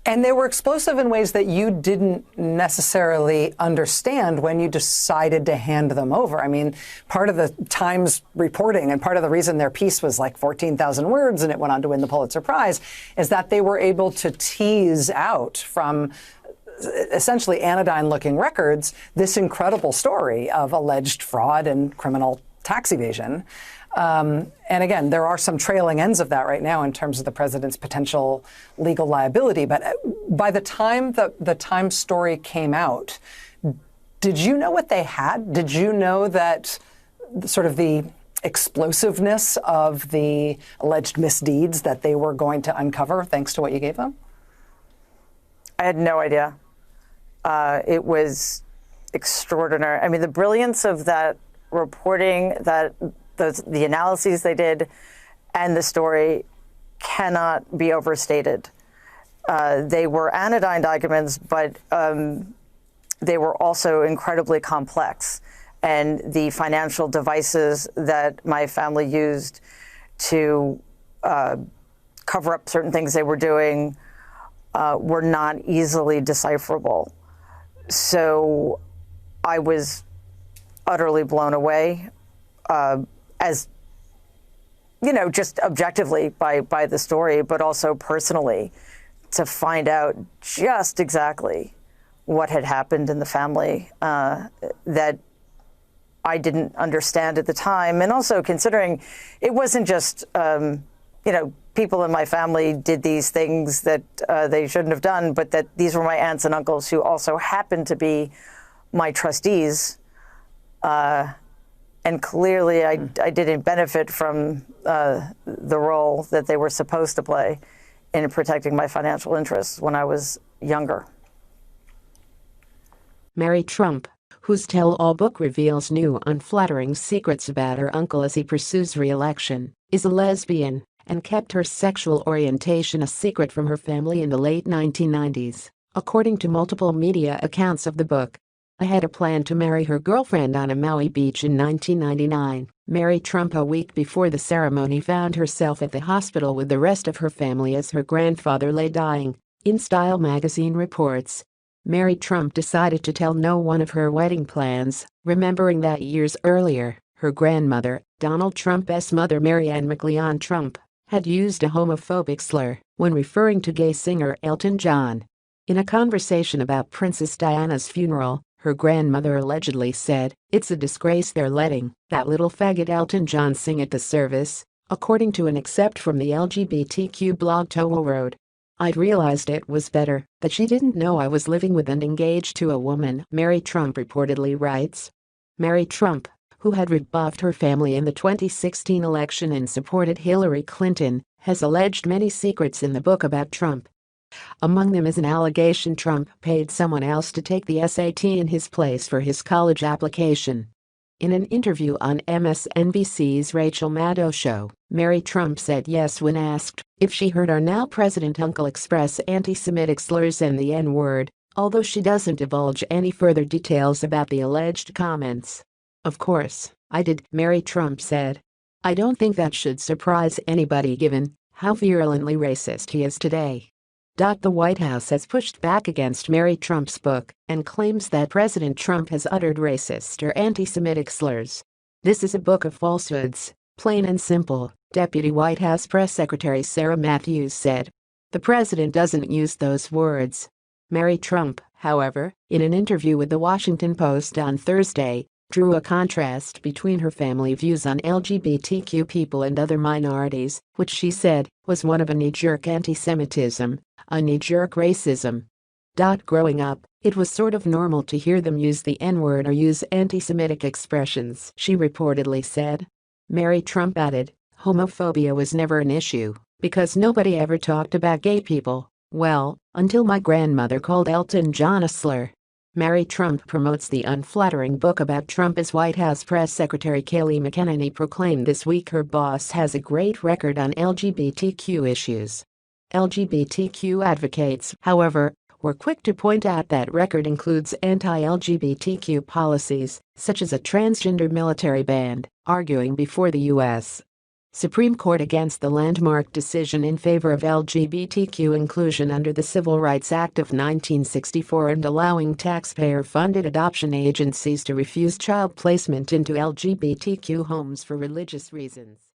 And they were explosive in ways that you didn't necessarily understand when you decided to hand them over. I mean, part of the Times reporting and part of the reason their piece was like 14,000 words and it went on to win the Pulitzer Prize is that they were able to tease out from essentially anodyne-looking records this incredible story of alleged fraud and criminal tax evasion. And again, there are some trailing ends of that right now in terms of the president's potential legal liability. But by the time the Times story came out, did you know what they had? Did you know that sort of the explosiveness of the alleged misdeeds that they were going to uncover thanks to what you gave them? I had no idea. It was extraordinary. I mean, the brilliance of that reporting, that the analyses they did, and the story cannot be overstated. They were anodyne documents, but they were also incredibly complex. And the financial devices that my family used to cover up certain things they were doing were not easily decipherable. So I was utterly blown away. As you know, just objectively by the story, but also personally, to find out just exactly what had happened in the family that I didn't understand at the time. And also considering it wasn't just, people in my family did these things that they shouldn't have done, but that these were my aunts and uncles who also happened to be my trustees. And clearly, I didn't benefit from the role that they were supposed to play in protecting my financial interests when I was younger. Mary Trump, whose tell-all book reveals new unflattering secrets about her uncle as he pursues re-election, is a lesbian and kept her sexual orientation a secret from her family in the late 1990s, according to multiple media accounts of the book. I had a plan to marry her girlfriend on a Maui beach in 1999. Mary Trump, a week before the ceremony, found herself at the hospital with the rest of her family as her grandfather lay dying, InStyle magazine reports. Mary Trump decided to tell no one of her wedding plans, remembering that years earlier, her grandmother, Donald Trump's mother Mary Ann McLeon Trump, had used a homophobic slur when referring to gay singer Elton John. In a conversation about Princess Diana's funeral, her grandmother allegedly said, "It's a disgrace they're letting that little faggot Elton John sing at the service," according to an excerpt from the LGBTQ blog Toho wrote. "I'd realized it was better that she didn't know I was living with and engaged to a woman," Mary Trump reportedly writes. Mary Trump, who had rebuffed her family in the 2016 election and supported Hillary Clinton, has alleged many secrets in the book about Trump. Among them is an allegation Trump paid someone else to take the SAT in his place for his college application. In an interview on MSNBC's Rachel Maddow show, Mary Trump said yes when asked if she heard our now president uncle express anti-Semitic slurs and the N-word, although she doesn't divulge any further details about the alleged comments. "Of course, I did," Mary Trump said. "I don't think that should surprise anybody given how virulently racist he is today." The White House has pushed back against Mary Trump's book and claims that President Trump has uttered racist or anti-Semitic slurs. "This is a book of falsehoods, plain and simple," Deputy White House Press Secretary Sarah Matthews said. "The president doesn't use those words." Mary Trump, however, in an interview with the Washington Post on Thursday, drew a contrast between her family views on LGBTQ people and other minorities, which she said was one of a knee-jerk anti-Semitism, a knee-jerk racism. Growing up, it was sort of normal to hear them use the N-word or use anti-Semitic expressions, she reportedly said. Mary Trump added, "Homophobia was never an issue because nobody ever talked about gay people, well, until my grandmother called Elton John a slur." Mary Trump promotes the unflattering book about Trump as White House Press Secretary Kayleigh McEnany proclaimed this week her boss has a great record on LGBTQ issues. LGBTQ advocates, however, were quick to point out that record includes anti-LGBTQ policies, such as a transgender military ban, arguing before the U.S. Supreme Court against the landmark decision in favor of LGBTQ inclusion under the Civil Rights Act of 1964 and allowing taxpayer-funded adoption agencies to refuse child placement into LGBTQ homes for religious reasons.